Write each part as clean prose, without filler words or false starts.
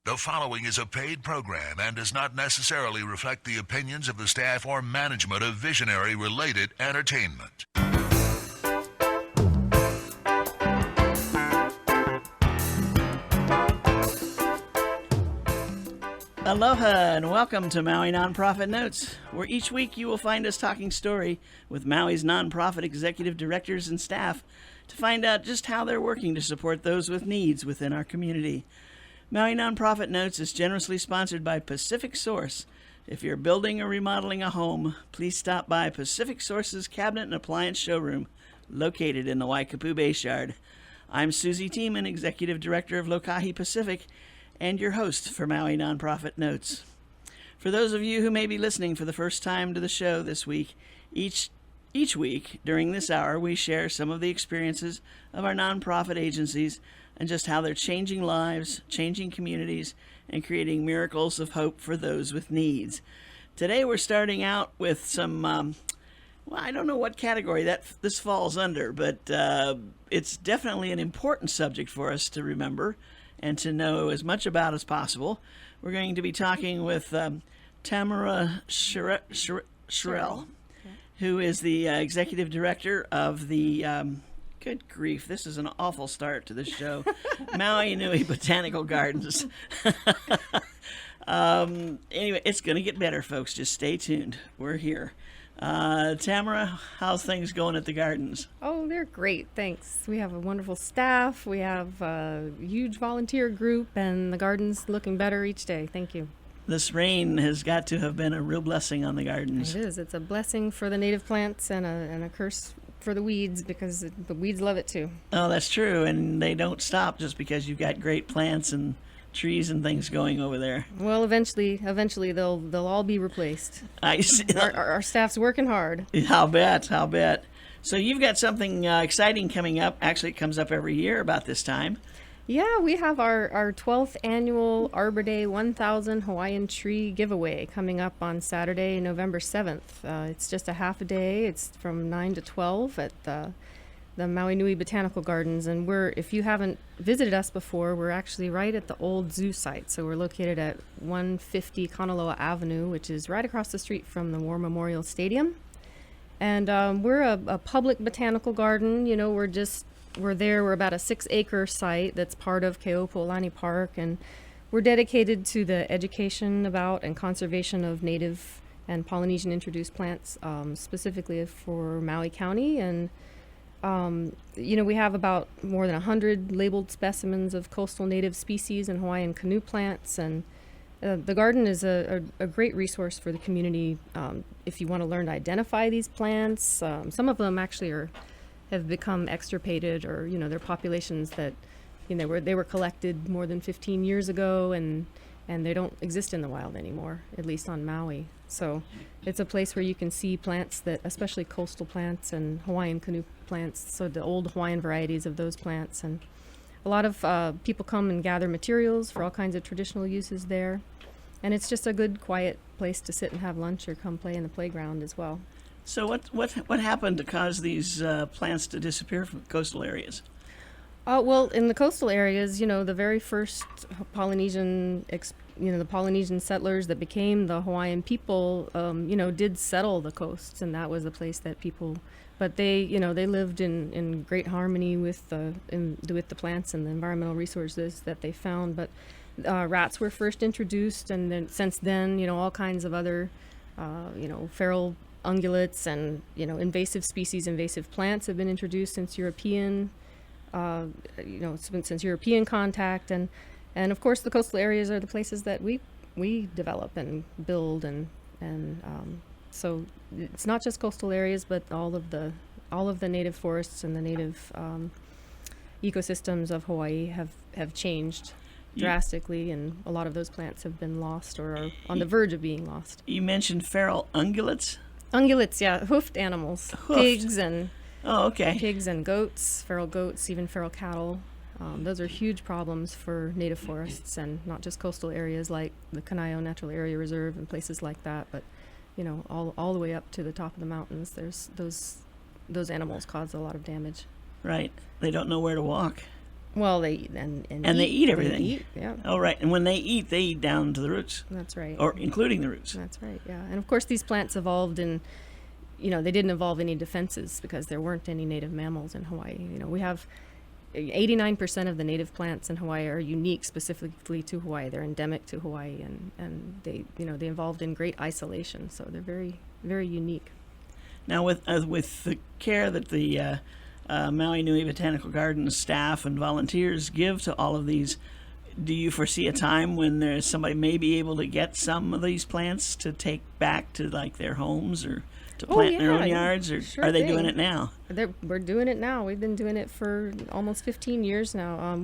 The following is a paid program and does not necessarily reflect the opinions of the staff or management of Visionary Related Entertainment. Aloha and welcome to Maui Nonprofit Notes, where each week you will find us talking story with Maui's nonprofit executive directors and staff to find out just how they're working to support those with needs within our community. Maui Nonprofit Notes is generously sponsored by Pacific Source. If you're building or remodeling a home, please stop by Pacific Source's Cabinet and Appliance Showroom, located in the Waikapu Bayshard. I'm Susie Tiemann, Executive Director of Lokahi Pacific, and your host for Maui Nonprofit Notes. For those of you who may be listening for the first time to the show this week, each week during this hour we share some of the experiences of our nonprofit agencies and just how they're changing lives, changing communities, and creating miracles of hope for those with needs. Today we're starting out with some, I don't know what category that this falls under, but it's definitely an important subject for us to remember and to know as much about as possible. We're going to be talking with Tamara Sherrill, who is the executive director of the, good grief, this is an awful start to this show, Maui Nui Botanical Gardens. Anyway, it's going to get better, folks. Just stay tuned. We're here. Tamara, how's things going at the gardens? Oh, they're great, thanks. We have a wonderful staff, we have a huge volunteer group, and the garden's looking better each day. Thank you. This rain has got to have been a real blessing on the gardens. It is. It's a blessing for the native plants and a curse for the weeds, because the weeds love it too. Oh, that's true, and they don't stop just because you've got great plants and trees and things going over there. Well, eventually they'll all be replaced. I see. Our staff's working hard. I'll bet. So you've got something exciting coming up. Actually, it comes up every year about this time. Yeah, we have our 12th annual Arbor Day 1000 Hawaiian tree giveaway coming up on Saturday, November 7th. It's just a half a day. It's from 9 to 12 at the Maui Nui Botanical Gardens. And if you haven't visited us before, we're actually right at the old zoo site. So we're located at 150 Kanaloa Avenue, which is right across the street from the War Memorial Stadium. And we're a public botanical garden. You know, we're about a 6-acre site that's part of Keopuolani Park, and we're dedicated to the education about and conservation of native and Polynesian introduced plants, specifically for Maui County. And we have about more than 100 labeled specimens of coastal native species and Hawaiian canoe plants, and the garden is a great resource for the community if you want to learn to identify these plants. Some of them actually have become extirpated, or they're populations that they were collected more than 15 years ago, and they don't exist in the wild anymore, at least on Maui. So it's a place where you can see plants that, especially coastal plants and Hawaiian canoe plants, so the old Hawaiian varieties of those plants. And a lot of people come and gather materials for all kinds of traditional uses there. And it's just a good, quiet place to sit and have lunch or come play in the playground as well. So what happened to cause these plants to disappear from coastal areas? Well, in the coastal areas, the very first Polynesian, the Polynesian settlers that became the Hawaiian people, did settle the coasts, and that was a place that people, but they lived in great harmony with the plants and the environmental resources that they found. But rats were first introduced, and then since then, all kinds of other, feral ungulates and invasive species, invasive plants have been introduced since European. Since European contact, and of course the coastal areas are the places that we develop and build, and so it's not just coastal areas, but all of the native forests and the native ecosystems of Hawaii have changed drastically, and a lot of those plants have been lost or are on the verge of being lost. You mentioned feral ungulates? Ungulates, yeah, hoofed animals, pigs and. Oh, okay. Pigs and goats, feral goats, even feral cattle. Those are huge problems for native forests, and not just coastal areas like the Kanaio Natural Area Reserve and places like that, but all the way up to the top of the mountains. There's those animals cause a lot of damage. Right. They don't know where to walk. Well, they And they eat everything. They eat, yeah. Oh, right. And when they eat down to the roots. That's right. Or including the roots. That's right, yeah. And of course, these plants evolved in, they didn't evolve any defenses because there weren't any native mammals in Hawaii. We have 89% of the native plants in Hawaii are unique specifically to Hawaii. They're endemic to Hawaii, and they evolved in great isolation. So they're very, very unique. Now, with the care that the Maui Nui Botanical Gardens staff and volunteers give to all of these, do you foresee a time when there's somebody may be able to get some of these plants to take back to like their homes or to plant in their own yards, or sure are they thing. doing it now? We're doing it now. We've been doing it for almost 15 years now.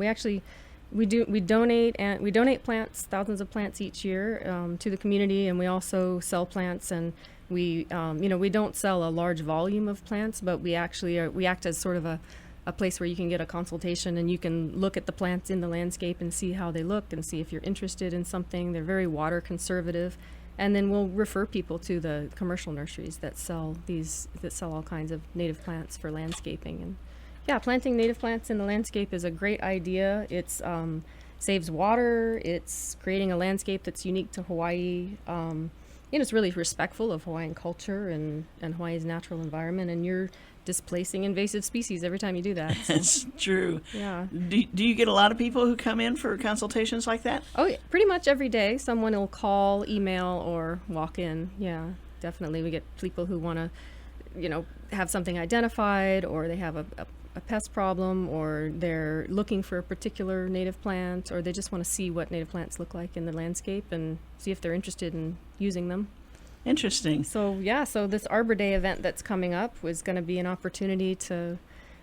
We donate plants, thousands of plants each year to the community, and we also sell plants. And we don't sell a large volume of plants, but we act as sort of a place where you can get a consultation and you can look at the plants in the landscape and see how they look and see if you're interested in something. They're very water conservative. And then we'll refer people to the commercial nurseries that sell all kinds of native plants for landscaping. And yeah, planting native plants in the landscape is a great idea. It's saves water. It's creating a landscape that's unique to Hawaii. It's really respectful of Hawaiian culture and Hawaii's natural environment. And you're displacing invasive species every time you do that. So. That's true. Yeah. Do you get a lot of people who come in for consultations like that? Oh, yeah, pretty much every day. Someone will call, email, or walk in. Yeah, definitely. We get people who want to, have something identified, or they have a pest problem, or they're looking for a particular native plant, or they just want to see what native plants look like in the landscape and see if they're interested in using them. Interesting. So this Arbor Day event that's coming up was going to be an opportunity to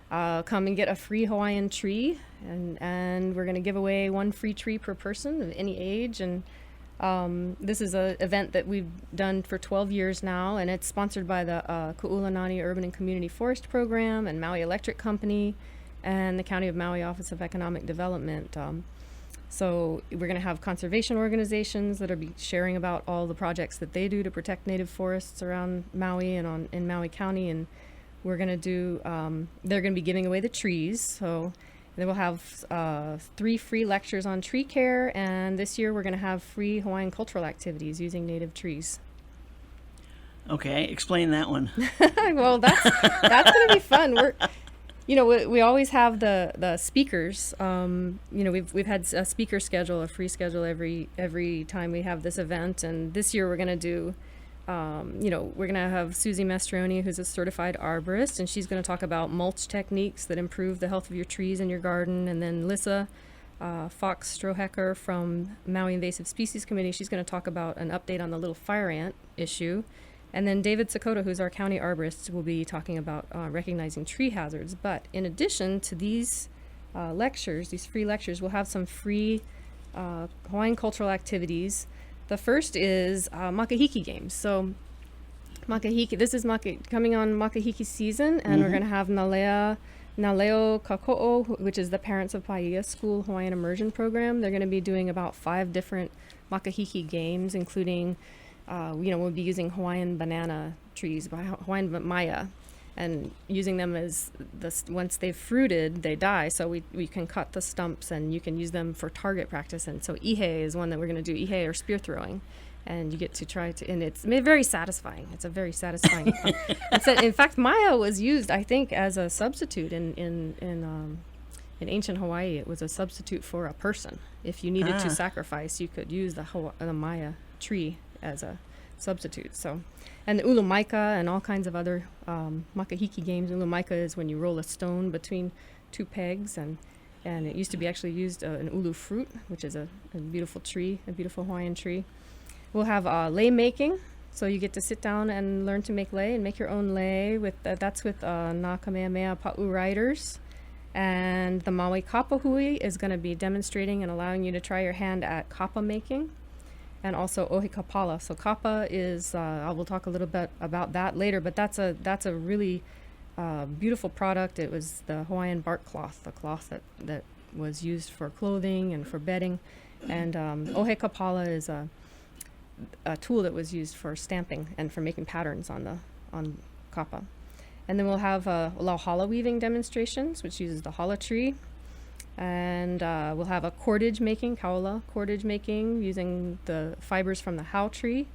come and get a free Hawaiian tree, and we're going to give away one free tree per person of any age. And this is an event that we've done for 12 years now, and it's sponsored by the Ku'ulanani Urban and Community Forest Program and Maui Electric Company and the County of Maui Office of Economic Development. So we're going to have conservation organizations that are sharing about all the projects that they do to protect native forests around Maui and in Maui County. And we're going to do, they're going to be giving away the trees. So then we'll have 3 free lectures on tree care. And this year we're going to have free Hawaiian cultural activities using native trees. Okay, explain that one. Well, that's going to be fun. We always have the speakers. We've had a speaker schedule, a free schedule every time we have this event. And this year we're going to do, we're going to have Susie Mastroni, who's a certified arborist, and she's going to talk about mulch techniques that improve the health of your trees in your garden. And then Lissa Fox Strohecker from Maui Invasive Species Committee, she's going to talk about an update on the little fire ant issue. And then David Sakota, who's our county arborist, will be talking about recognizing tree hazards. But in addition to these lectures, these free lectures, we'll have some free Hawaiian cultural activities. The first is makahiki games. So makahiki, this is coming on makahiki season, and we're going to have Naleo Kako'o, which is the Parents of Paia School Hawaiian Immersion Program. They're going to be doing about 5 different makahiki games, including we'll be using Hawaiian banana trees, Hawaiian maya, and using them as once they've fruited, they die. So we can cut the stumps and you can use them for target practice. And so ihe is one that we're going to do, ihe or spear throwing. And you get to try to, and it's very satisfying. It's a very satisfying. In fact, maya was used, I think, as a substitute in ancient Hawaii. It was a substitute for a person. If you needed to sacrifice, you could use the maya tree as a substitute. So, and the ulumaika and all kinds of other makahiki games. Ulumaika is when you roll a stone between 2 pegs, and it used to be actually used an ulu fruit, which is a beautiful tree, a beautiful Hawaiian tree. We'll have lei making, so you get to sit down and learn to make lei and make your own lei. That's with Nā Kamehameha Pa'u riders. And the Maui Kapa Hui is going to be demonstrating and allowing you to try your hand at kapa making. And also ohe kapala. So kapa is, I will talk a little bit about that later, but that's a really beautiful product. It was the Hawaiian bark cloth, the cloth that was used for clothing and for bedding. And ohe kapala is a tool that was used for stamping and for making patterns on kapa. And then we'll have lauhala weaving demonstrations, which uses the hala tree. And we'll have a cordage making, kaula cordage making, using the fibers from the hau tree.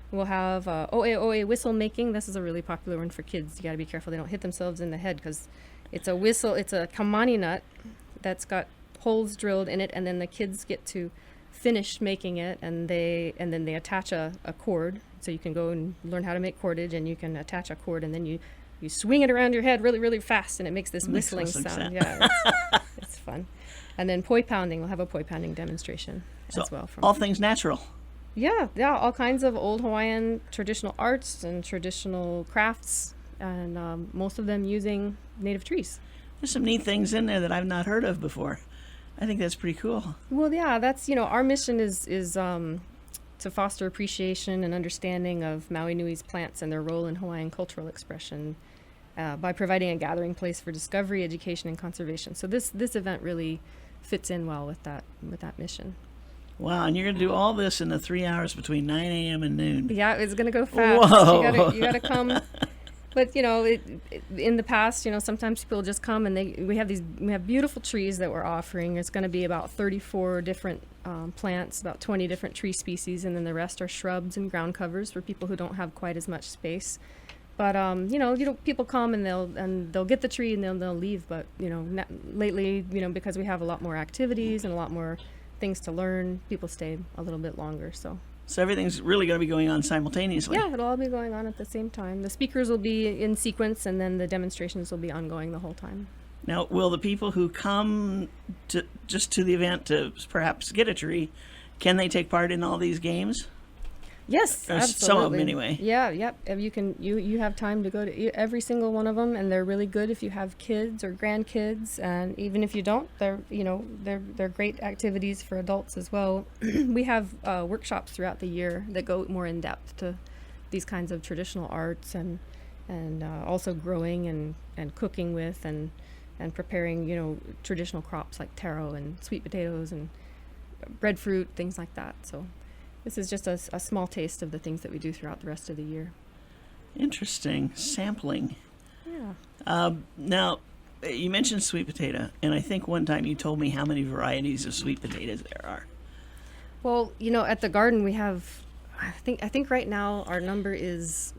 We'll have oe whistle making. This is a really popular one for kids. You got to be careful they don't hit themselves in the head, because it's a whistle. It's a kamani nut that's got holes drilled in it, and then the kids get to finish making it, and then they attach a cord. So you can go and learn how to make cordage, and you can attach a cord, and then you swing it around your head really, really fast, and it makes this whistling sound. Yeah, it's fun. And then poi pounding. We'll have a poi pounding demonstration as well. All things natural. Yeah, all kinds of old Hawaiian traditional arts and traditional crafts, and most of them using native trees. There's some neat things in there that I've not heard of before. I think that's pretty cool. Well, yeah, that's, our mission is to foster appreciation and understanding of Maui Nui's plants and their role in Hawaiian cultural expression by providing a gathering place for discovery, education, and conservation. So this event really fits in well with that mission. Wow, and you're going to do all this in the 3 hours between 9 a.m. and noon. Yeah, it's going to go fast. Whoa. You got to come. But in the past, sometimes people just come, and we have beautiful trees that we're offering. It's going to be about 34 different plants, about 20 different tree species, and then the rest are shrubs and ground covers for people who don't have quite as much space. But people come and they'll get the tree and they'll leave. But lately, because we have a lot more activities and a lot more things to learn, people stay a little bit longer. So everything's really going to be going on simultaneously. Yeah, it'll all be going on at the same time. The speakers will be in sequence, and then the demonstrations will be ongoing the whole time. Now, will the people who come to the event to perhaps get a tree, can they take part in all these games? Yes, absolutely. Some of them, anyway. Yeah, yep. You have time to go to every single one of them, and they're really good if you have kids or grandkids, and even if you don't, they're great activities for adults as well. We have workshops throughout the year that go more in depth to these kinds of traditional arts, and also growing and cooking with and preparing traditional crops like taro and sweet potatoes and breadfruit, things like that. So this is just a small taste of the things that we do throughout the rest of the year. Interesting. Sampling. Yeah. Now, you mentioned sweet potato, and I think one time you told me how many varieties of sweet potatoes there are. Well, at the garden we have, I think right now our number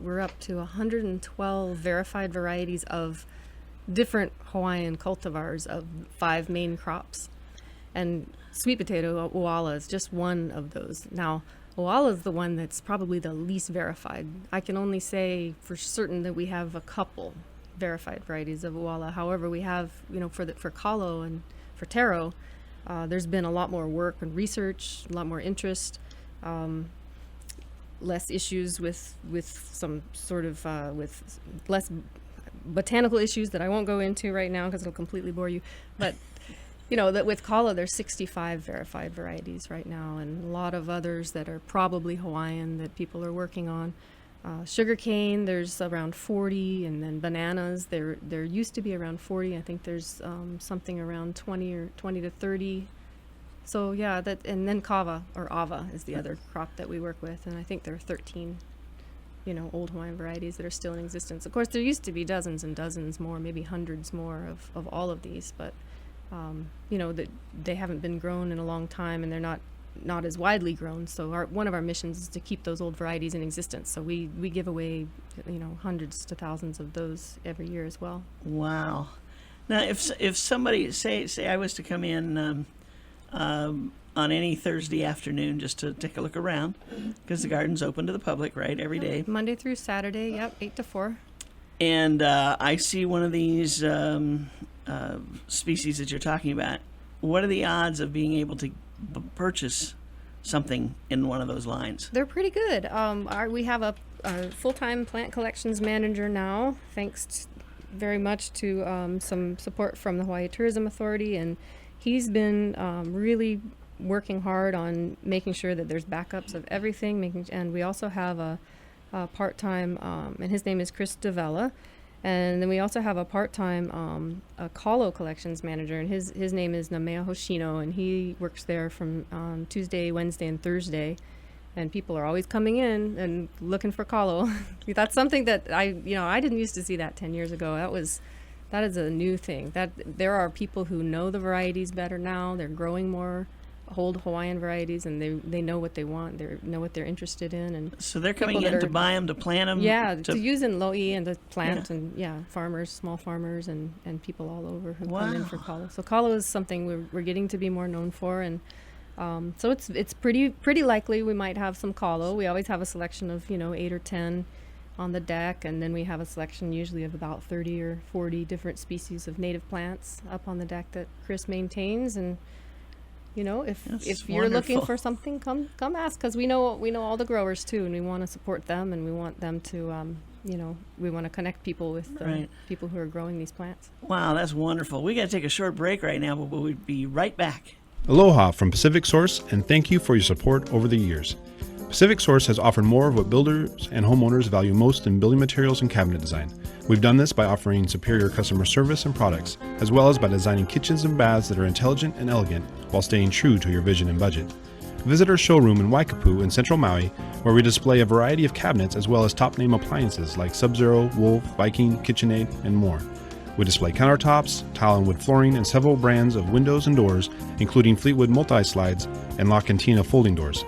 we're up to 112 verified varieties of different Hawaiian cultivars of 5 main crops. And sweet potato, Oala, is just one of those. Now, Oala is the one that's probably the least verified. I can only say for certain that we have a couple verified varieties of Oala. However, we have, for kalo and for taro, there's been a lot more work and research, a lot more interest, less issues with some sort of with less botanical issues that I won't go into right now because it'll completely bore you. But that with kalo, there's 65 verified varieties right now, and a lot of others that are probably Hawaiian that people are working on. Sugarcane, there's around 40, and then bananas, there used to be around 40. I think there's something around 20 to 30. So yeah, and then kava or ava is the other crop that we work with, and I think there are 13, old Hawaiian varieties that are still in existence. Of course, there used to be dozens and dozens more, maybe hundreds more of all of these, but that they haven't been grown in a long time, and they're not as widely grown. So one of our missions is to keep those old varieties in existence. So we give away, hundreds to thousands of those every year as well. Wow. Now, if somebody say I was to come in on any Thursday afternoon just to take a look around, because the garden's open to the public, right, every day. Monday through Saturday, yep, 8 to 4. And I see one of these species that you're talking about. What are the odds of being able to purchase something in one of those lines? They're pretty good. We have a full-time plant collections manager now, thanks very much to some support from the Hawaii Tourism Authority, and he's been really working hard on making sure that there's backups of everything. And we also have a part-time, and his name is Chris Davella. And then we also have a part-time a kalo collections manager, and his name is Namea Hoshino, and he works there from Tuesday, Wednesday, and Thursday. And people are always coming in and looking for kalo. That's something that I didn't used to see that 10 years ago. That is a new thing. That there are people who know the varieties better now. They're growing more old Hawaiian varieties, and they know what they want. They know what they're interested in, and So they're coming people in that to are- buy them, to plant them. yeah, to use in Lo'i and to plant, Yeah. and farmers, small farmers, and people all over who come in for Wow. kalo. So kalo is something we're getting to be more known for, and so it's pretty likely we might have some kalo. We always have a selection of 8 or 10 on the deck, and then we have a selection usually of about 30 or 40 different species of native plants up on the deck that Chris maintains. And if That's you're looking wonderful. for something, come ask, because we know all the growers too, and we want to support them, and we want them to we want to connect people with Right. people who are growing these plants. Wow, that's wonderful. We got to take a short break right now, but we'll be right back. Aloha from Pacific Source, and thank you for your support over the years. Pacific Source has offered more of what builders and homeowners value most in building materials and cabinet design. We've done this by offering superior customer service and products, as well as by designing kitchens and baths that are intelligent and elegant while staying true to your vision and budget. Visit our showroom in Waikapu in Central Maui, where we display a variety of cabinets as well as top-name appliances like Sub-Zero, Wolf, Viking, KitchenAid, and more. We display countertops, tile and wood flooring, and several brands of windows and doors, including Fleetwood multi-slides and La Cantina folding doors.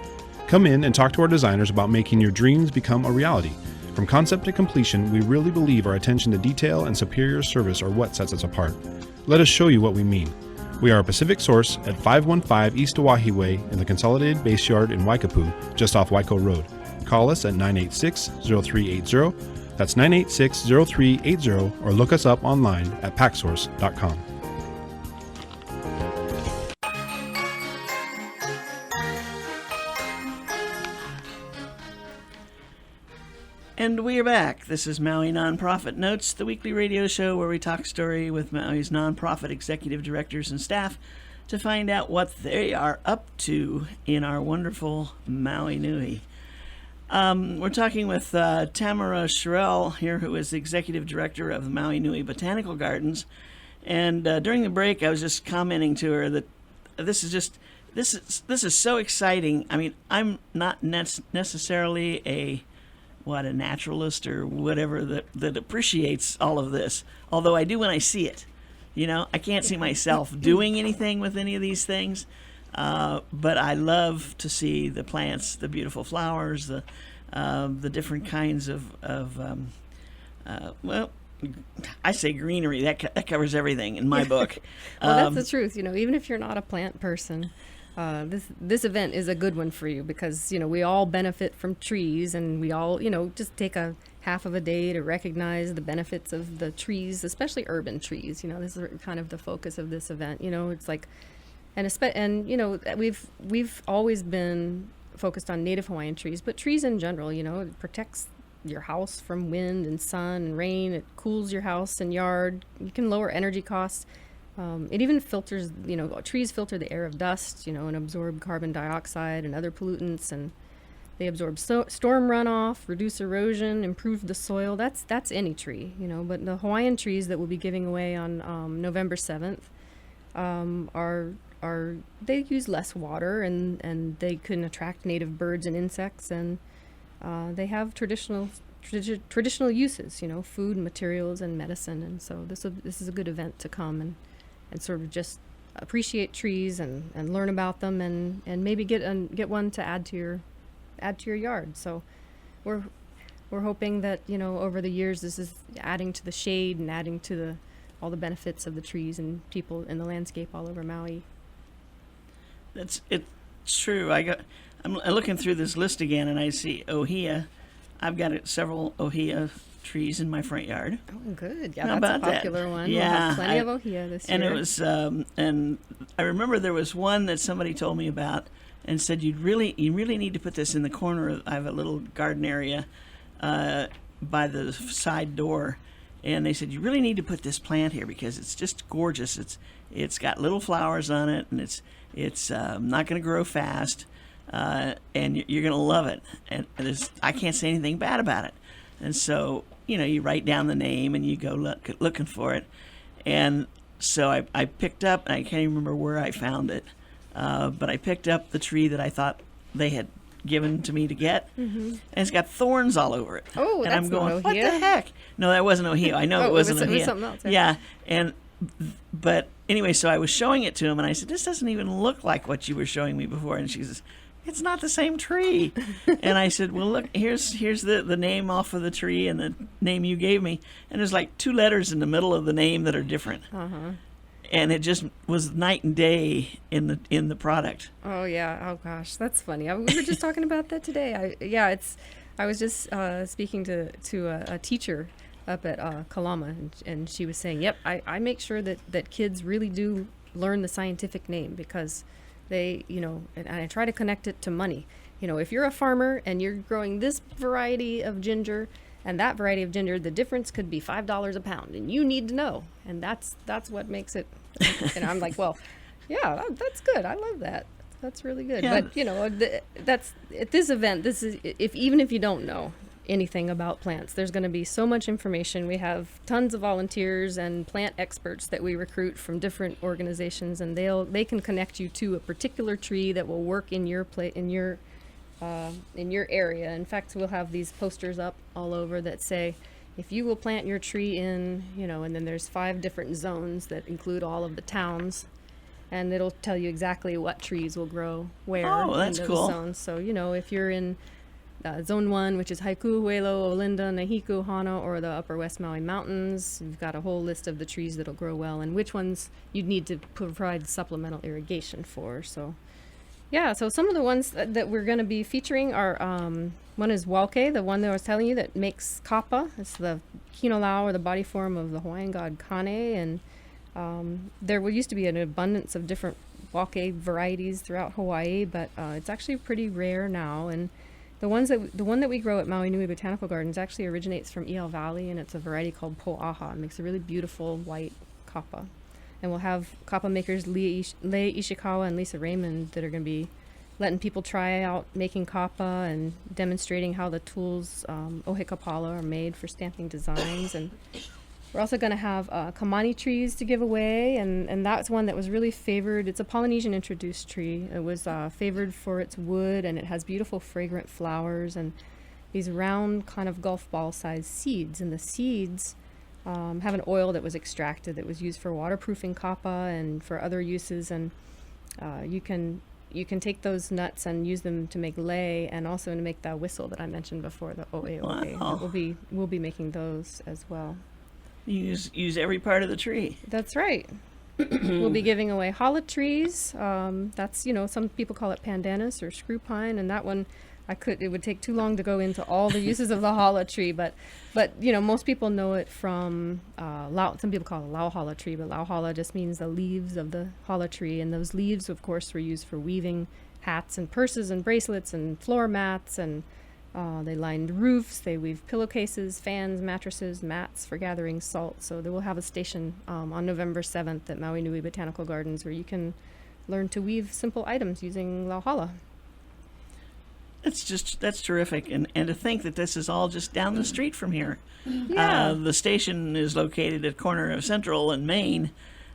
Come in and talk to our designers about making your dreams become a reality. From concept to completion, we really believe our attention to detail and superior service are what sets us apart. Let us show you what we mean. We are a Pacific Source at 515 East Oahe Way in the Consolidated Base Yard in Waikapu, just off Waiko Road. Call us at 986-0380. That's 986-0380, or look us up online at packsource.com. And we are back. This is Maui Nonprofit Notes, the weekly radio show where we talk story with Maui's nonprofit executive directors and staff to find out what they are up to in our wonderful Maui Nui. We're talking with Tamara Sherrill here, who is the executive director of the Maui Nui Botanical Gardens. And during the break, I was just commenting to her that this is so exciting. I mean, I'm not necessarily a naturalist or whatever that appreciates all of this. Although I do when I see it. I can't see myself doing anything with any of these things. But I love to see the plants, the beautiful flowers, the different kinds of I say greenery. That covers everything in my book. Well, that's the truth. Even if you're not a plant person, this event is a good one for you, because we all benefit from trees, and we all just take a half of a day to recognize the benefits of the trees, especially urban trees. This is kind of the focus of this event. It's like, we've always been focused on native Hawaiian trees, but trees in general. It protects your house from wind and sun and rain. It cools your house and yard. You can lower energy costs. It even filters, trees filter the air of dust, and absorb carbon dioxide and other pollutants, and they absorb storm runoff, reduce erosion, improve the soil. That's any tree, but the Hawaiian trees that we'll be giving away on November 7th they use less water, and they can attract native birds and insects, and they have traditional uses, food, materials, and medicine. And so this is a good event to come and sort of just appreciate trees and learn about them, and maybe get one to add to your yard. So we're hoping that over the years this is adding to the shade and adding to all the benefits of the trees and people in the landscape all over Maui. It's true. I'm looking through this list again, and I see ohia. I've got several ohia trees in my front yard. Oh, good. How Yeah, that's a about that? popular one. Yeah, We'll have plenty of ohia this year. And it was, and I remember there was one that somebody told me about and said you really need to put this in the corner. I have a little garden area by the side door, and they said you really need to put this plant here because it's just gorgeous. It's got little flowers on it, and it's not going to grow fast, and you're going to love it. And I can't say anything bad about it. And so you write down the name and you go looking for it. And so I picked up, and I can't even remember where I found it, but I picked up the tree that I thought they had given to me to get, and it's got thorns all over it. Oh, and that's I'm going, not what the ohia. heck? No, that wasn't ohio. I know Oh, it wasn't it was ohio. something else, yeah. Yeah, and but anyway, so I was showing it to him, and I said, "This doesn't even look like what you were showing me before." And she says, "It's not the same tree." And I said, "Well, look, here's the name off of the tree and the name you gave me, and there's like 2 letters in the middle of the name that are different." And it just was night and day in the product. Oh yeah. Oh gosh, that's funny. We were just talking about that today. I was just speaking to a teacher up at Kalama, and she was saying, "Yep, I make sure that kids really do learn the scientific name because they, and I try to connect it to money. If you're a farmer and you're growing this variety of ginger and that variety of ginger, the difference could be $5 a pound, and you need to know. And that's what makes it." And I'm like, well, yeah, that's good. I love that. That's really good. Yeah. But that's at this event. This is even if you don't know anything about plants, there's going to be so much information. We have tons of volunteers and plant experts that we recruit from different organizations, and they can connect you to a particular tree that will work in your in your area. In fact, we'll have these posters up all over that say, if you will plant your tree in, and then there's 5 different zones that include all of the towns, and it'll tell you exactly what trees will grow where. Oh, that's in those cool. zones. So, if you're in Zone 1, which is Haiku, Huelo, Olinda, Nahiku, Hana, or the Upper West Maui Mountains, you've got a whole list of the trees that'll grow well and which ones you'd need to provide supplemental irrigation for. So, yeah, so some of the ones that we're going to be featuring are, one is Walke, the one that I was telling you that makes kapa. It's the kinolau, or the body form of the Hawaiian god Kane, and there used to be an abundance of different Walke varieties throughout Hawaii, but it's actually pretty rare now. And the one that we grow at Maui Nui Botanical Gardens actually originates from Iao Valley, and it's a variety called Po'aha. It makes a really beautiful white kapa. And we'll have kapa makers Lei Ishikawa and Lisa Raymond that are going to be letting people try out making kapa and demonstrating how the tools, ohe kapala, are made for stamping designs. And we're also going to have kamani trees to give away, and that's one that was really favored. It's a Polynesian introduced tree. It was favored for its wood, and it has beautiful fragrant flowers and these round kind of golf ball sized seeds. And the seeds have an oil that was extracted that was used for waterproofing kapa and for other uses. And you can take those nuts and use them to make lei, and also to make that whistle that I mentioned before, the oe. Wow. We'll be making those as well. You use every part of the tree. That's right. We'll be giving away hala trees. That's, some people call it pandanus or screw pine, and that one it would take too long to go into all the uses of the hala tree, but most people know it from some people call it lauhala tree, but lauhala just means the leaves of the hala tree, and those leaves, of course, were used for weaving hats and purses and bracelets and floor mats, and they lined roofs, they weave pillowcases, fans, mattresses, mats for gathering salt. So they will have a station on November 7th at Maui Nui Botanical Gardens where you can learn to weave simple items using lauhala. That's terrific, and to think that this is all just down the street from here. Yeah. The station is located at corner of Central and Main,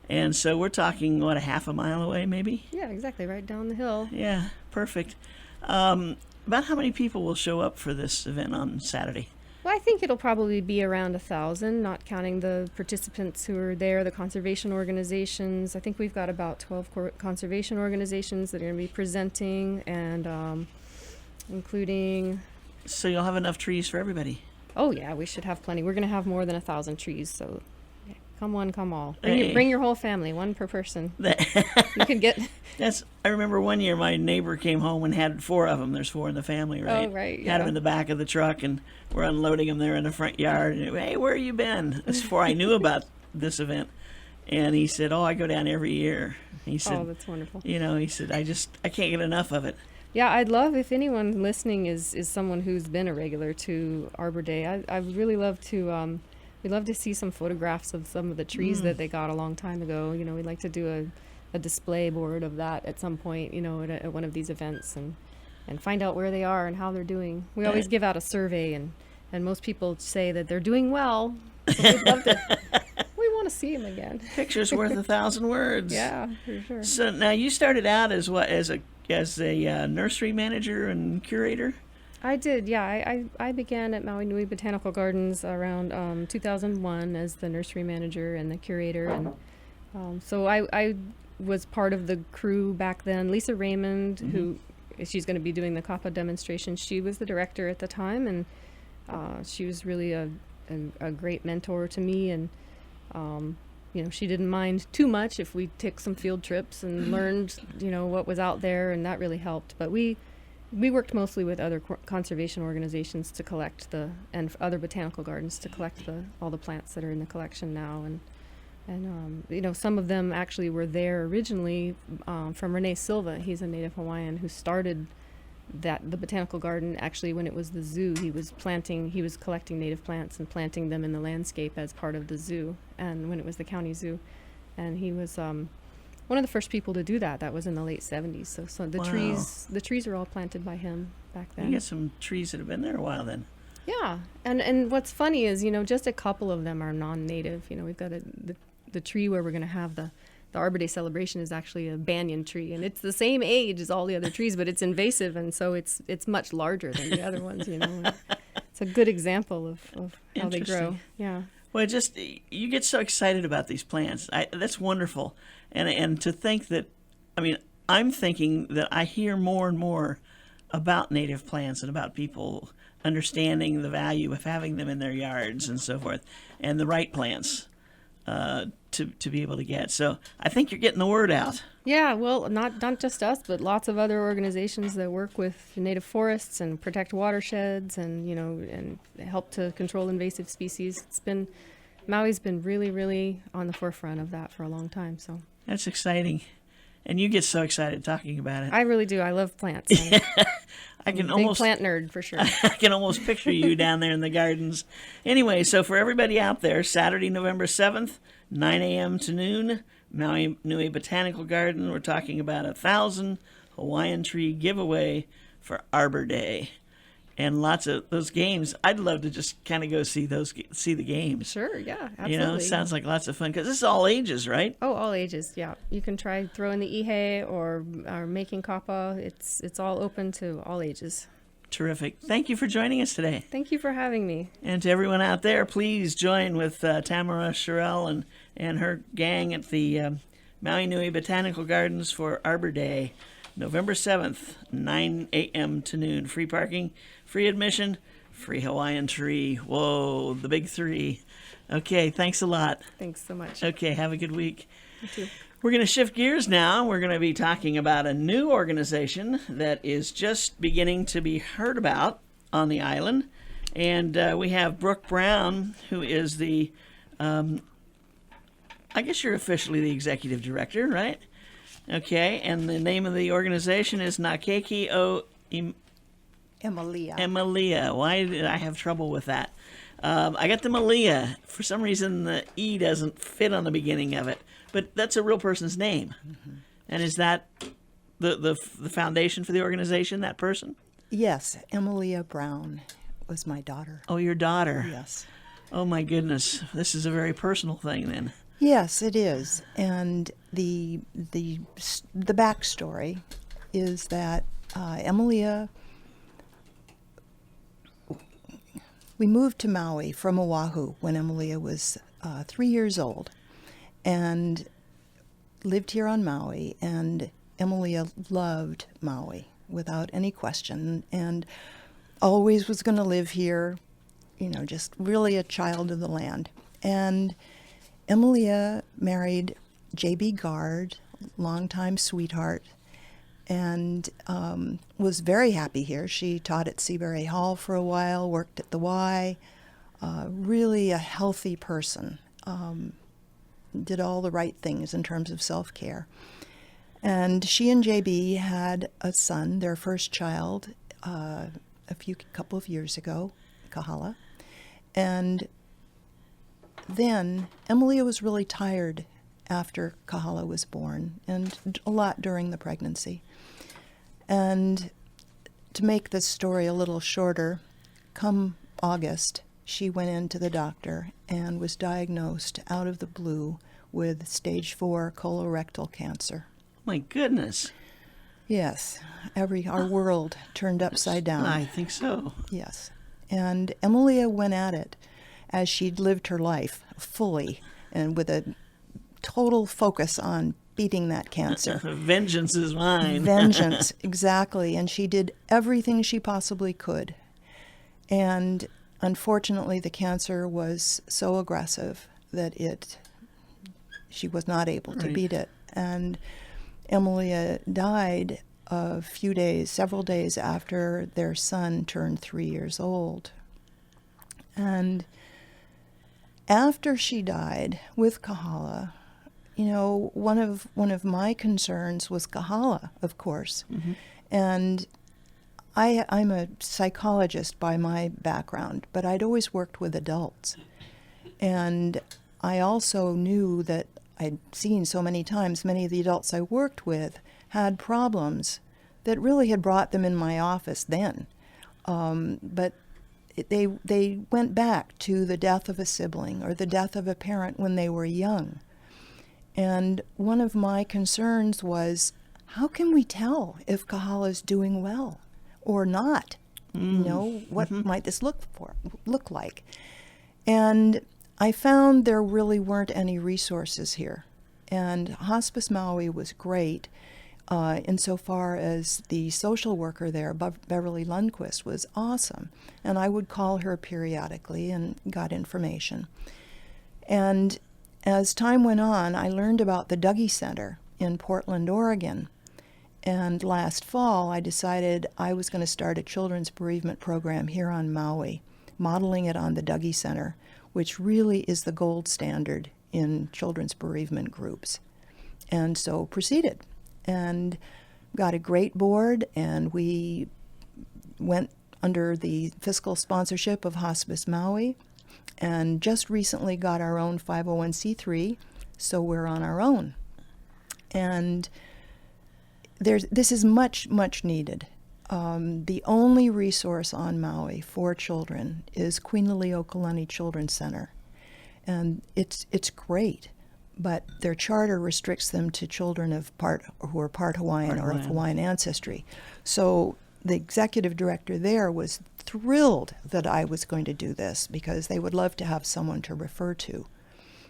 and so we're talking a half a mile away, maybe. Yeah, exactly, right down the hill. Yeah, perfect. About how many people will show up for this event on Saturday? Well, I think it'll probably be around 1,000, not counting the participants who are there, the conservation organizations. I think we've got about 12 conservation organizations that are going to be presenting, and including... So you'll have enough trees for everybody. Oh yeah, we should have plenty. We're going to have more than 1,000 trees, so come one, come all. Hey. Bring your whole family, one per person. You can get... I remember one year my neighbor came home and had 4 of them. There's 4 in the family, right? Oh, right, Had yeah. them in the back of the truck, and we're unloading them there in the front yard. And, hey, where you been? That's before I knew about this event. And he said, I go down every year. He said, Oh, that's wonderful. he said, I can't get enough of it. Yeah, I'd love if anyone listening is someone who's been a regular to Arbor Day. I would really love to... we'd love to see some photographs of some of the trees that they got a long time ago. We'd like to do a display board of that at some point, at one of these events, and find out where they are and how they're doing. We always give out a survey, and most people say that they're doing well. So we'd love to... We want to see them again. Picture's worth 1,000 words. Yeah, for sure. So now you started out as as a nursery manager and curator? I did, yeah. I began at Maui Nui Botanical Gardens around 2001 as the nursery manager and the curator, and so I was part of the crew back then. Lisa Raymond, who she's going to be doing the kappa demonstration, she was the director at the time, and she was really a great mentor to me, and she didn't mind too much if we took some field trips and learned what was out there, and that really helped. But we worked mostly with other conservation organizations to collect and other botanical gardens to collect all the plants that are in the collection now, and some of them actually were there originally from Rene Silva. He's a native Hawaiian who started the botanical garden actually when it was the zoo. He was collecting native plants and planting them in the landscape as part of the zoo, and when it was the county zoo, and he was one of the first people to do that. That was in the late 70s. So the trees were all planted by him back then. You got some trees that have been there a while then. Yeah, and what's funny is just a couple of them are non-native. We've got the tree where we're going to have the Arbor Day celebration is actually a banyan tree, and it's the same age as all the other trees, but it's invasive, and so it's much larger than the other ones. It's a good example of how they grow. Yeah. Well, you get so excited about these plants. That's wonderful, and to think that, I'm thinking that I hear more and more about native plants and about people understanding the value of having them in their yards and so forth, and the right plants to be able to get. So I think you're getting the word out. Yeah, well, not just us, but lots of other organizations that work with native forests and protect watersheds and and help to control invasive species. Maui's been really, really on the forefront of that for a long time. So that's exciting. And you get so excited talking about it. I really do. I love plants. I'm a big plant nerd for sure. I can almost picture you down there in the gardens. Anyway, so for everybody out there, Saturday, November 7th, 9 a.m. to noon, Maui Nui Botanical Garden. We're talking about 1,000 Hawaiian tree giveaway for Arbor Day. And lots of those games. I'd love to just kind of go see the games. Sure, yeah, absolutely. It sounds like lots of fun because this is all ages, right? Oh, all ages, yeah. You can try throwing the ihe or making kappa. It's all open to all ages. Terrific. Thank you for joining us today. Thank you for having me. And to everyone out there, please join with Tamara Sherrill and her gang at the Maui Nui Botanical Gardens for Arbor Day, November 7th, 9 a.m. to noon. Free parking, free admission, free Hawaiian tree. Whoa, the big three. Okay, thanks a lot. Thanks so much. Okay, have a good week. You too. We're going to shift gears now. We're going to be talking about a new organization that is just beginning to be heard about on the island. And we have Brooke Brown, who is the, I guess you're officially the executive director, right? Okay, and the name of the organization is Nakeki o Emilia. Emilia. Why did I have trouble with that? I got the Malia. For some reason, the E doesn't fit on the beginning of it. But that's a real person's name. Mm-hmm. And is that the foundation for the organization, that person? Yes, Emilia Brown was my daughter. Oh, your daughter. Yes. Oh, my goodness. This is a very personal thing, then. Yes, it is. And the backstory is that Emilia, we moved to Maui from Oahu when Emilia was 3 years old, and lived here on Maui. And Emilia loved Maui without any question, and always was going to live here. Just really a child of the land. And Emilia married J.B. Gard, longtime sweetheart, and was very happy here. She taught at Seabury Hall for a while, worked at the Y, really a healthy person, did all the right things in terms of self-care. And she and J.B. had a son, their first child, a couple of years ago, Kahala. And then Emilia was really tired after Kahala was born, and a lot during the pregnancy. And to make this story a little shorter, come August, she went into the doctor and was diagnosed out of the blue with stage 4 colorectal cancer. My goodness. Yes, our world turned upside down. I think so. Yes. And Emilia went at it as she'd lived her life fully and with a total focus on beating that cancer. Vengeance is mine. Vengeance, exactly. And she did everything she possibly could. And unfortunately, the cancer was so aggressive that she was not able to Right. beat it. And Emilia died several days after their son turned 3 years old. And after she died with Kahala, one of my concerns was Kahala, of course. Mm-hmm. And I'm a psychologist by my background, but I'd always worked with adults. And I also knew that I'd seen so many times many of the adults I worked with had problems that really had brought them in my office then. But they went back to the death of a sibling or the death of a parent when they were young. And one of my concerns was, how can we tell if Kahala's doing well or not? What might this look like? And I found there really weren't any resources here. And Hospice Maui was great insofar as the social worker there, Beverly Lundquist, was awesome. And I would call her periodically and got information. And as time went on, I learned about the Dougie Center in Portland, Oregon. And last fall, I decided I was going to start a children's bereavement program here on Maui, modeling it on the Dougie Center, which really is the gold standard in children's bereavement groups. And so proceeded and got a great board, and we went under the fiscal sponsorship of Hospice Maui, and just recently got our own 501c3, so we're on our own. And this is much, much needed. The only resource on Maui for children is Queen Liliuokalani Children's Center. And it's great, but their charter restricts them to children who are part Hawaiian or of Hawaiian ancestry. So the executive director there was thrilled that I was going to do this because they would love to have someone to refer to.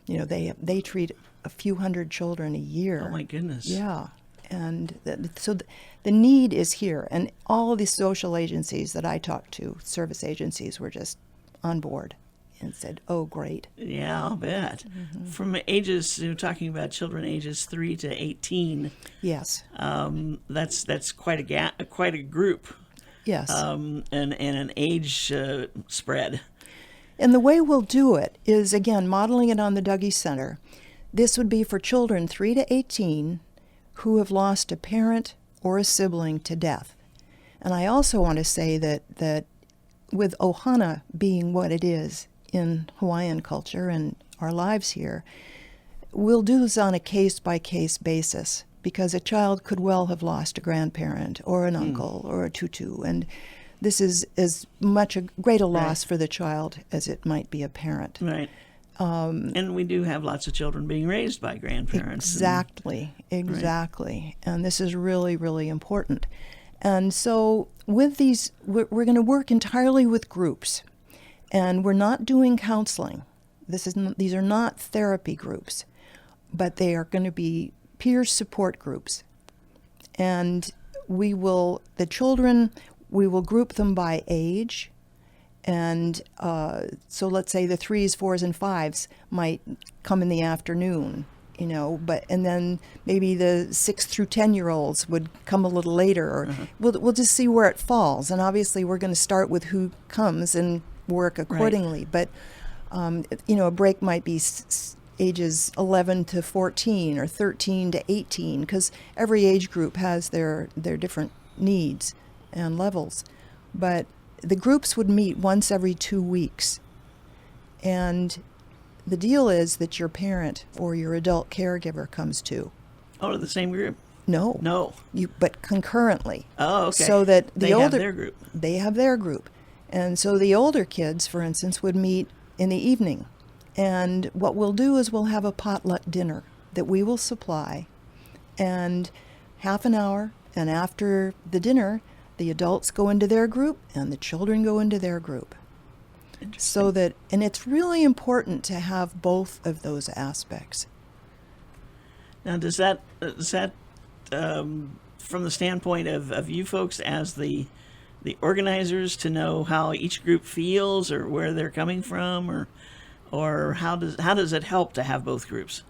They treat a few hundred children a year. Oh my goodness. Yeah. And so the need is here. And all of the social agencies that I talked to, service agencies, were just on board and said, oh, great. Yeah, I'll bet. Mm-hmm. From ages, you're talking about children ages 3 to 18. Yes. That's quite a group. Yes. And an age spread. And the way we'll do it is, again, modeling it on the Dougie Center. This would be for children 3 to 18 who have lost a parent or a sibling to death. And I also want to say that with Ohana being what it is in Hawaiian culture and our lives here, we'll do this on a case-by-case basis, because a child could well have lost a grandparent or an uncle or a tutu, and this is as much a great a loss for the child as it might be a parent. Right. And we do have lots of children being raised by grandparents. Exactly. And this is really, really important. And so with these, we're going to work entirely with groups. And we're not doing counseling. These are not therapy groups, but they are going to be peer support groups. And we will group them by age. And so let's say the 3s, 4s, and 5s might come in the afternoon, and then maybe the 6 through 10-year-olds would come a little later, or we'll just see where it falls. And obviously we're going to start with who comes and work accordingly. Right. But, a break might be ages 11 to 14 or 13 to 18, because every age group has their different needs and levels. But the groups would meet once every 2 weeks. And the deal is that your parent or your adult caregiver comes too. Oh, to the same group? No. But concurrently. Oh, okay. So that they have their group. They have their group. And so the older kids, for instance, would meet in the evening. And what we'll do is we'll have a potluck dinner that we will supply. And half an hour And after the dinner, the adults go into their group and the children go into their group. So that, and it's really important to have both of those aspects. Now, does that from the standpoint of you folks as the organizers, to know how each group feels or where they're coming from, or how does it help to have both groups?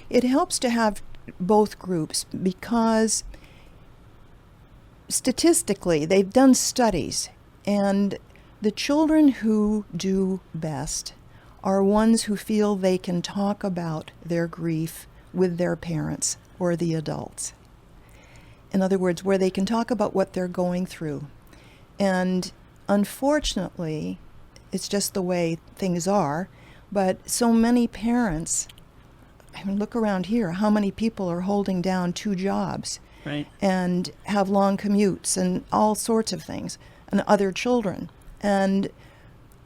It helps to have both groups because statistically they've done studies, and the children who do best are ones who feel they can talk about their grief with their parents or the adults. In other words, where they can talk about what they're going through. And unfortunately, it's just the way things are, but so many parents, I mean, look around here, how many people are holding down 2 jobs, right, and have long commutes and all sorts of things, and other children. And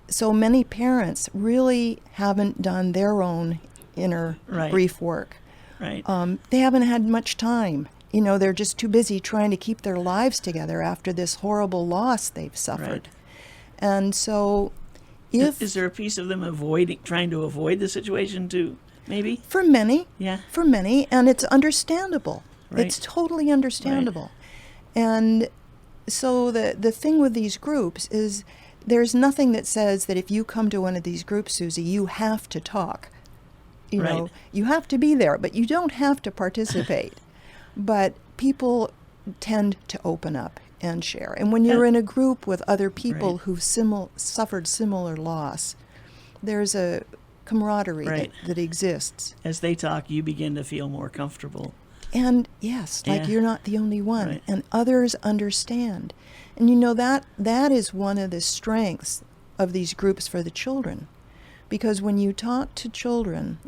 so many parents really haven't done their own inner right, grief work. Right. They haven't had much time. You know, they're just too busy trying to keep their lives together after this horrible loss they've suffered. Right. And so is there a piece of them trying to avoid the situation too, maybe? For many. Yeah. For many, and it's understandable. Right. It's totally understandable. Right. And so the thing with these groups is there's nothing that says that if you come to one of these groups, Susie, you have to talk. You right. know, you have to be there, but you don't have to participate. But people tend to open up and share. And when you're in a group with other people right. who've suffered similar loss, there's a camaraderie right. that exists. As they talk, you begin to feel more comfortable. And yes, like you're not the only one. Right. And others understand. And you know, that is one of the strengths of these groups for the children. Because when you talk to children,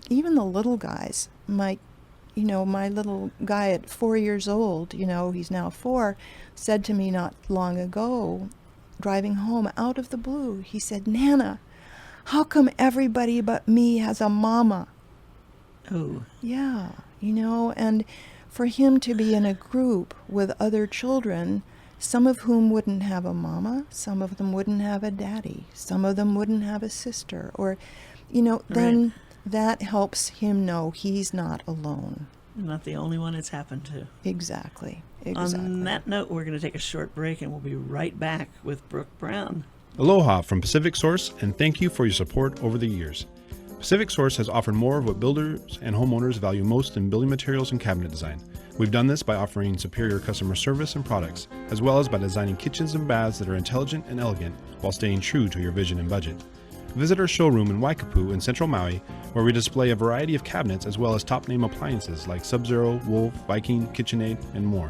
even the little guys, my little guy at 4 years old, he's now 4, said to me not long ago, driving home out of the blue, he said, "Nana, how come everybody but me has a mama?" Oh. Yeah, and for him to be in a group with other children, some of whom wouldn't have a mama, some of them wouldn't have a daddy, some of them wouldn't have a sister, or, then right. that helps him know he's not alone. I'm not the only one it's happened to. Exactly. On that note, we're going to take a short break, and we'll be right back with Brooke Brown. Aloha from Pacific Source, and thank you for your support over the years. Pacific Source has offered more of what builders and homeowners value most in building materials and cabinet design. We've done this by offering superior customer service and products, as well as by designing kitchens and baths that are intelligent and elegant while staying true to your vision and budget. Visit our showroom in Waikapu in Central Maui, where we display a variety of cabinets as well as top-name appliances like Sub-Zero, Wolf, Viking, KitchenAid, and more.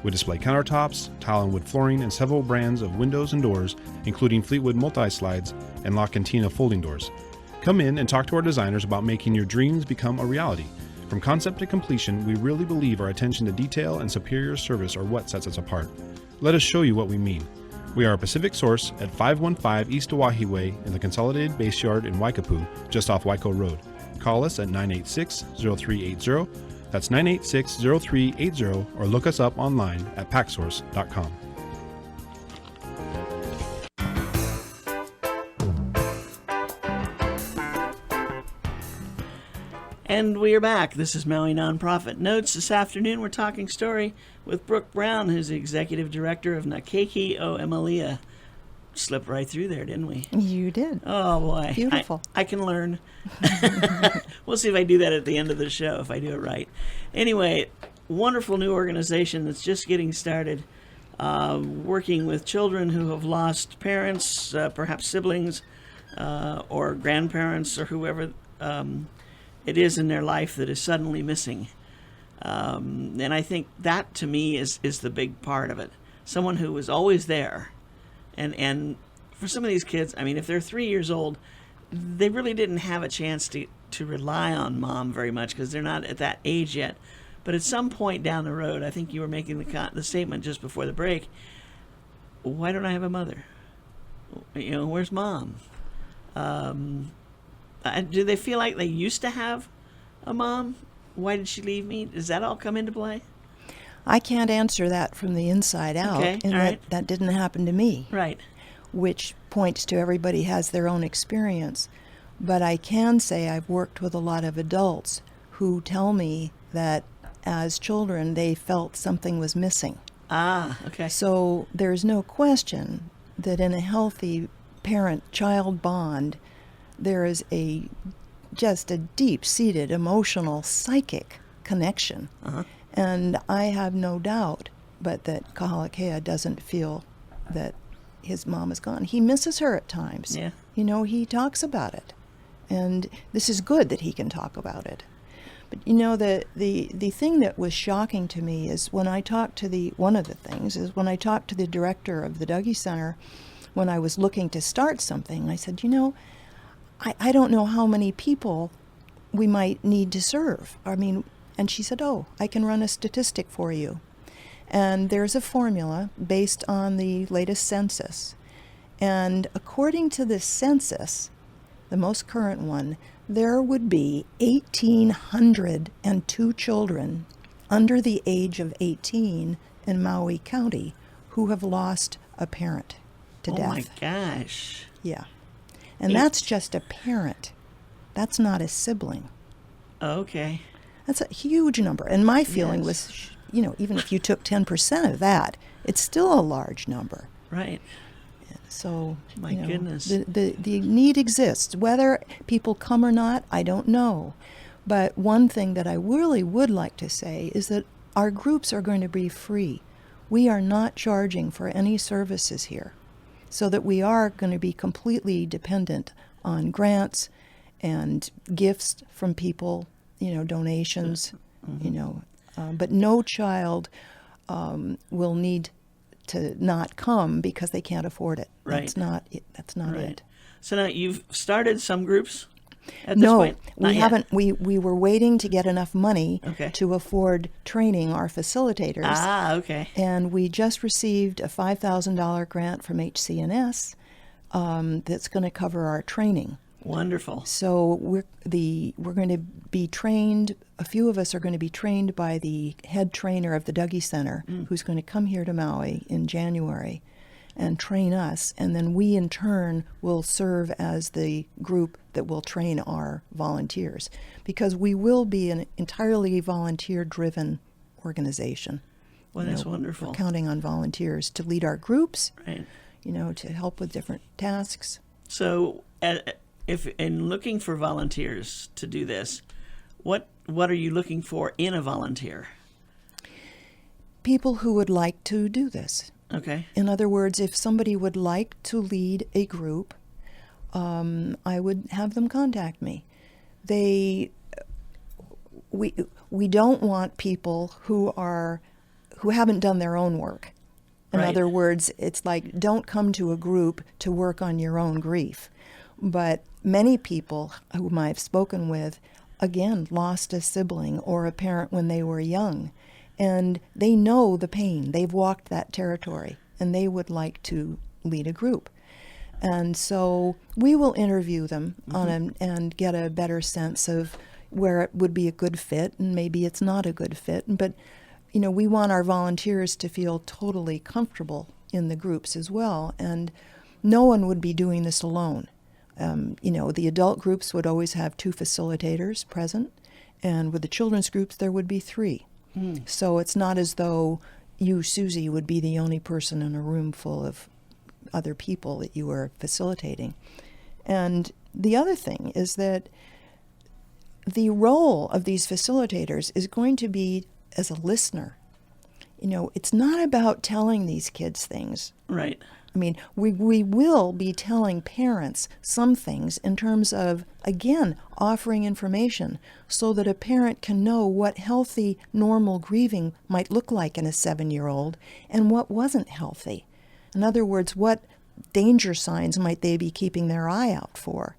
We display countertops, tile and wood flooring, and several brands of windows and doors, including Fleetwood multi-slides and La Cantina folding doors. Come in and talk to our designers about making your dreams become a reality. From concept to completion, we really believe our attention to detail and superior service are what sets us apart. Let us show you what we mean. We are a Pacific Source at 515 East Oahe Way in the Consolidated Base Yard in Waikapu, just off Waiko Road. Call us at 986-0380. That's 986-0380, or look us up online at packsource.com. And we are back. This is Maui Nonprofit Notes. This afternoon we're talking story with Brooke Brown, who's the Executive Director of Nakeki o Emalia. Slipped right through there, didn't we? You did. Oh, boy. Beautiful. I can learn. We'll see if I do that at the end of the show, if I do it right. Anyway, wonderful new organization that's just getting started, working with children who have lost parents, perhaps siblings, or grandparents, or whoever it is in their life that is suddenly missing. And I think that, to me, is the big part of it. Someone who was always there. And for some of these kids, I mean, if they're 3 years old, they really didn't have a chance to rely on mom very much because they're not at that age yet. But at some point down the road, I think you were making the statement just before the break, why don't I have a mother? Where's mom? Do they feel like they used to have a mom? Why did she leave me? Does that all come into play? I can't answer that from the inside out, Okay, and all right. that didn't happen to me, Right. which points to everybody has their own experience. But I can say I've worked with a lot of adults who tell me that as children they felt something was missing. Ah, okay. So there's no question that in a healthy parent-child bond, there is just a deep-seated emotional, psychic connection. Uh-huh. And I have no doubt but that Kahalakea doesn't feel that his mom is gone. He misses her at times. Yeah. You know, he talks about it. And this is good that he can talk about it. But you know, the thing that was shocking to me is when I talked to one of the things is when I talked to the director of the Dougie Center, when I was looking to start something, I said, you know, I don't know how many people we might need to serve. I mean, and she said, oh, I can run a statistic for you. And there's a formula based on the latest census. And according to this census, the most current one, there would be 1,802 children under the age of 18 in Maui County who have lost a parent to death. Oh my gosh. Yeah. And that's just a parent. That's not a sibling. Okay. That's a huge number. And my feeling Yes. was, you know, even if you took 10% of that, it's still a large number. Right. So, My you know, goodness. the need exists. Whether people come or not, I don't know. But one thing that I really would like to say is that our groups are going to be free. We are not charging for any services here, so that we are going to be completely dependent on grants and gifts from people, you know, donations, you know. But no child will need to not come because they can't afford it. Right. That's not it. That's not Right. it. So now you've started some groups at this No, point? Not we yet? haven't. We were waiting to get enough money Okay. to afford training our facilitators. Ah, okay. And we just received a $5,000 grant from HCNS that's going to cover our training. Wonderful. So we're going to be trained. A few of us are going to be trained by the head trainer of the Dougie Center, who's going to come here to Maui in January and train us. And then we, in turn, will serve as the group that will train our volunteers, because we will be an entirely volunteer-driven organization. Well, You that's know, wonderful. We're counting on volunteers to lead our groups, Right. you know, to help with different tasks. So, if in looking for volunteers to do this, what are you looking for in a volunteer? People who would like to do this. Okay. In other words, if somebody would like to lead a group, I would have them contact me. We don't want people who haven't done their own work. In Right. other words, it's like, don't come to a group to work on your own grief. But many people whom I've spoken with, again, lost a sibling or a parent when they were young. And they know the pain. They've walked that territory, and they would like to lead a group. And so we will interview them and get a better sense of where it would be a good fit, and maybe it's not a good fit. But, you know, we want our volunteers to feel totally comfortable in the groups as well. And no one would be doing this alone. You know, the adult groups would always have 2 facilitators present, and with the children's groups there would be 3. So it's not as though you, Susie, would be the only person in a room full of other people that you were facilitating. And the other thing is that the role of these facilitators is going to be as a listener. You know, it's not about telling these kids things. Right. I mean, we will be telling parents some things in terms of, again, offering information so that a parent can know what healthy, normal grieving might look like in a 7-year-old and what wasn't healthy. In other words, what danger signs might they be keeping their eye out for?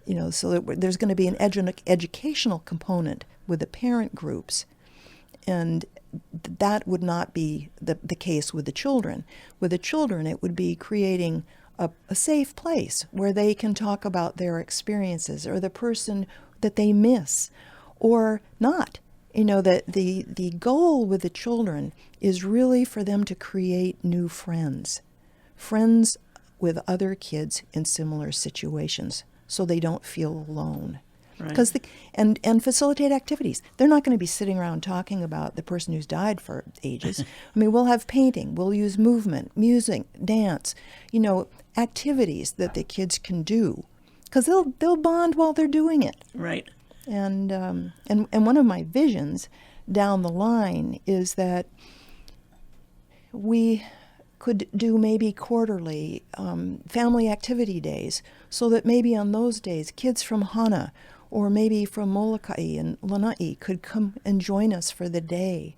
You know, so that there's going to be an educational component with the parent groups. And that would not be the case with the children. With the children, it would be creating a safe place where they can talk about their experiences or the person that they miss or not. You know, that the goal with the children is really for them to create new friends with other kids in similar situations, so they don't feel alone. Right. Because and facilitate activities. They're not going to be sitting around talking about the person who's died for ages. I mean, we'll have painting, we'll use movement, music, dance, activities that the kids can do, because they'll bond while they're doing it. Right. And one of my visions down the line is that we could do maybe quarterly family activity days, so that maybe on those days kids from Hana or maybe from Molokai and Lanai could come and join us for the day,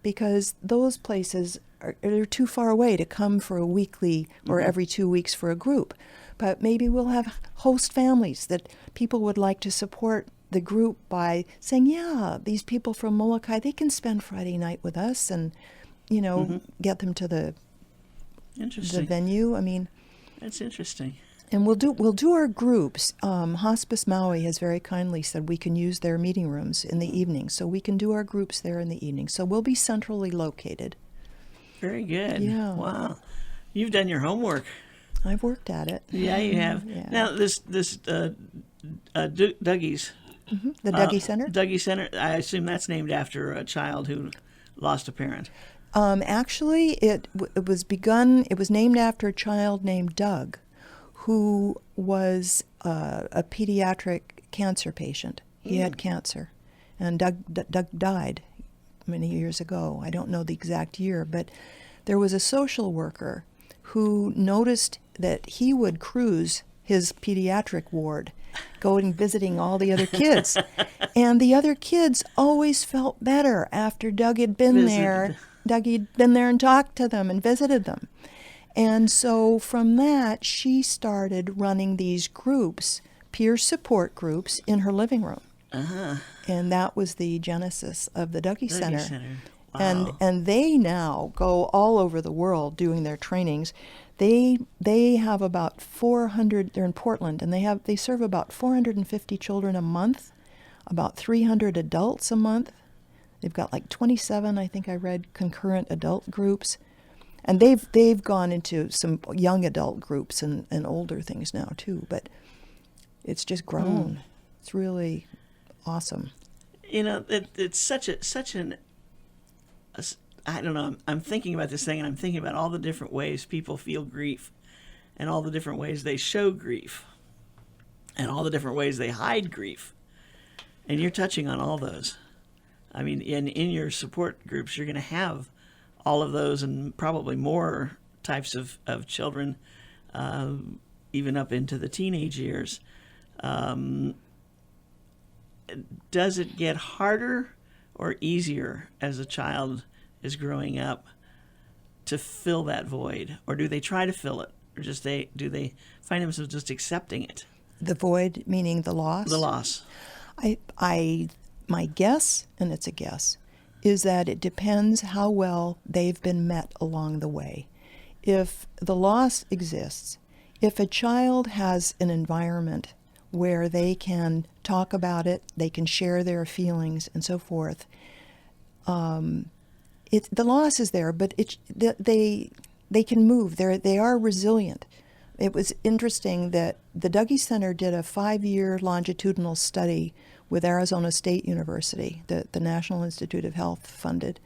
because those places are too far away to come for a weekly or every 2 weeks for a group. But maybe we'll have host families that people would like to support the group by saying, yeah, these people from Molokai, they can spend Friday night with us, and get them to the venue. I mean, that's interesting. And we'll do our groups. Hospice Maui has very kindly said we can use their meeting rooms in the evening, so we can do our groups there in the evening. So we'll be centrally located. Very good. Yeah. Wow. You've done your homework. I've worked at it. Yeah, you have. Yeah. Now, this Dougie's. The Dougie Center? Dougie Center, I assume that's named after a child who lost a parent. Actually, it was named after a child named Doug, who was a pediatric cancer patient. He had cancer, and Doug died many years ago. I don't know the exact year, but there was a social worker who noticed that he would cruise his pediatric ward, going visiting all the other kids. And the other kids always felt better after Doug had been there. Dougie had been there and talked to them and visited them. And so from that, she started running these groups, peer support groups, in her living room. Uh-huh. And that was the genesis of the Dougie Center. Wow. And they now go all over the world doing their trainings. They have about 400. They're in Portland, and they serve about 450 children a month, about 300 adults a month. They've got like 27, I think I read, concurrent adult groups, and they've gone into some young adult groups and older things now too. But it's just grown. It's really awesome. It's such an. I don't know. I'm thinking about this thing, and I'm thinking about all the different ways people feel grief, and all the different ways they show grief, and all the different ways they hide grief. And you're touching on all those. I mean, in your support groups, you're going to have all of those and probably more types of children, even up into the teenage years. Does it get harder or easier as a child is growing up to fill that void, or do they try to fill it, or do they find themselves just accepting it? The void, meaning the loss? The loss. My guess, and it's a guess, is that it depends how well they've been met along the way. If the loss exists, if a child has an environment where they can talk about it, they can share their feelings and so forth, the loss is there, but they can move. They are resilient. It was interesting that the Dougie Center did a 5-year longitudinal study with Arizona State University, that the National Institute of Health funded,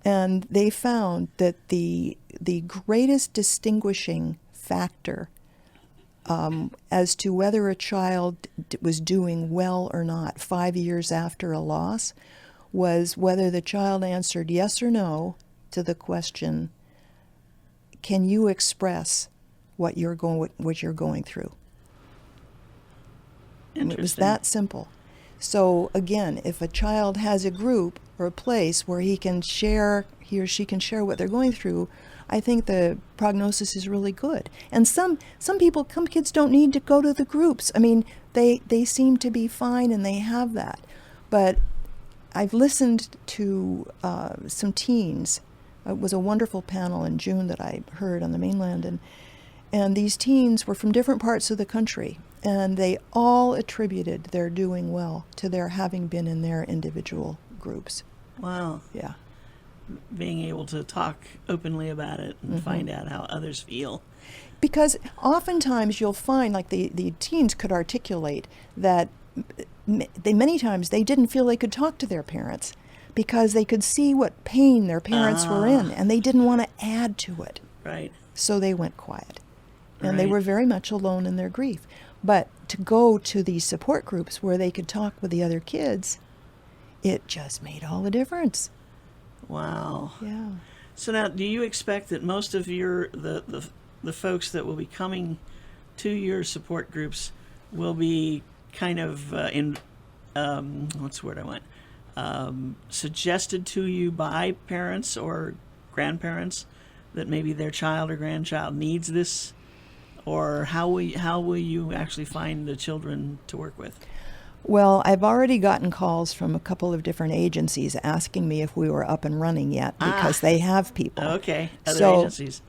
and they found that the greatest distinguishing factor as to whether a child was doing well or not 5 years after a loss was whether the child answered yes or no to the question, can you express what you're going through? And it was that simple. So again, if a child has a group or a place where he or she can share what they're going through, I think the prognosis is really good. And some kids don't need to go to the groups. I mean, they seem to be fine and they have that. But I've listened to some teens. It was a wonderful panel in June that I heard on the mainland, and these teens were from different parts of the country, and they all attributed their doing well to their having been in their individual groups. Wow. Yeah. Being able to talk openly about it and find out how others feel. Because oftentimes you'll find, like the teens could articulate that many times they didn't feel they could talk to their parents because they could see what pain their parents were in, and they didn't want to add to it. Right. So they went quiet. And they Right. were very much alone in their grief. But to go to these support groups where they could talk with the other kids, it just made all the difference. Wow. Yeah. So now, do you expect that most of the folks that will be coming to your support groups will be kind of what's the word I want? Suggested to you by parents or grandparents that maybe their child or grandchild needs this, or how will you actually find the children to work with? Well, I've already gotten calls from a couple of different agencies asking me if we were up and running yet because they have people. Okay, other So- agencies.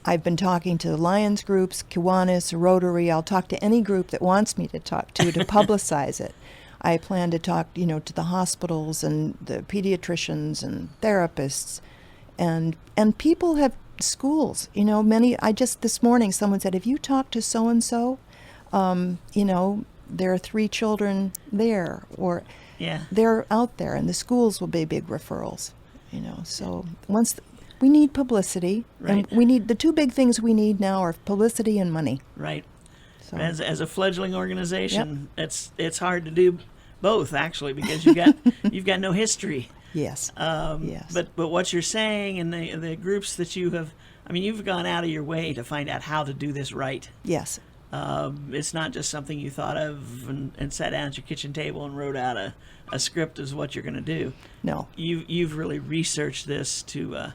I've been talking to Lions groups, Kiwanis, Rotary. I'll talk to any group that wants me to talk to publicize it. I plan to talk, to the hospitals and the pediatricians and therapists, and people have schools. This morning someone said, "Have you talked to so and so? There are 3 children there, or Yeah. they're out there, and the schools will be big referrals." So we need publicity, Right. and we need the 2 big things we need now are publicity and money. Right. So As a fledgling organization, it's hard to do both actually because you've got no history. yes, yes, But what you're saying and the groups that you've gone out of your way to find out how to do this right. yes, It's not just something you thought of and sat down at your kitchen table and wrote out a script as what you're going to do. no, You've really researched this to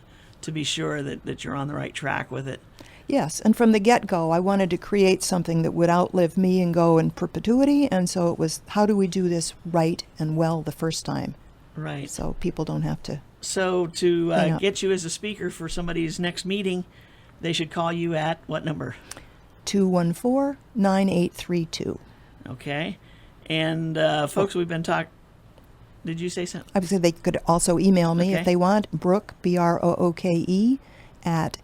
be sure that you're on the right track with it. yes. And from the get-go, I wanted to create something that would outlive me and go in perpetuity. And so it was, how do we do this right and well the first time, Right. so people don't have to. So to Hang up. get you as a speaker for somebody's next meeting, they should call you at what number? 214-9832. Okay. And folks, we've been talking. Did you say something? I would say they could also email me Okay. if they want, Brooke, Brooke, at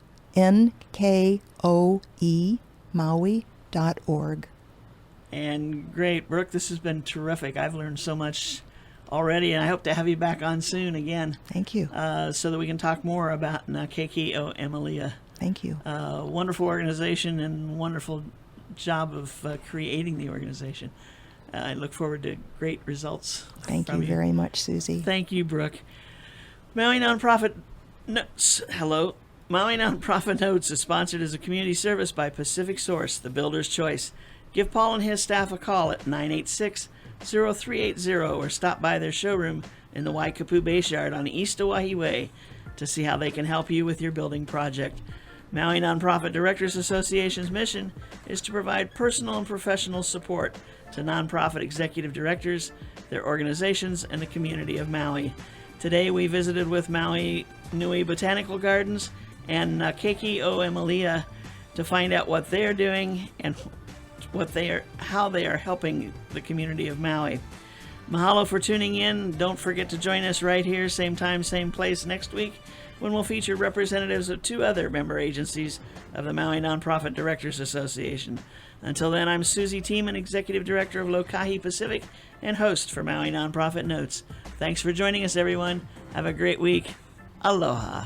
nkoemaui.org. And great, Brooke, this has been terrific. I've learned so much already, and I hope to have you back on soon again Thank you. so that we can talk more about KKO Emilia. Thank you. Wonderful organization and wonderful job of creating the organization. I look forward to great results. Thank from you very much, Susie. Thank you, Brooke. Maui Nonprofit Notes. Hello. Maui Nonprofit Notes is sponsored as a community service by Pacific Source, the builder's choice. Give Paul and his staff a call at 986-0380 or stop by their showroom in the Waikapu Bayshard on East Oahe Way to see how they can help you with your building project. Maui Nonprofit Directors Association's mission is to provide personal and professional support to nonprofit executive directors, their organizations, and the community of Maui. Today we visited with Maui Nui Botanical Gardens and KKO Emilia to find out what they're doing and how they are helping the community of Maui. Mahalo for tuning in. Don't forget to join us right here, same time, same place next week, when we'll feature representatives of 2 other member agencies of the Maui Nonprofit Directors Association. Until then, I'm Susie Tiemann, Executive Director of Lokahi Pacific and host for Maui Nonprofit Notes. Thanks for joining us, everyone. Have a great week. Aloha.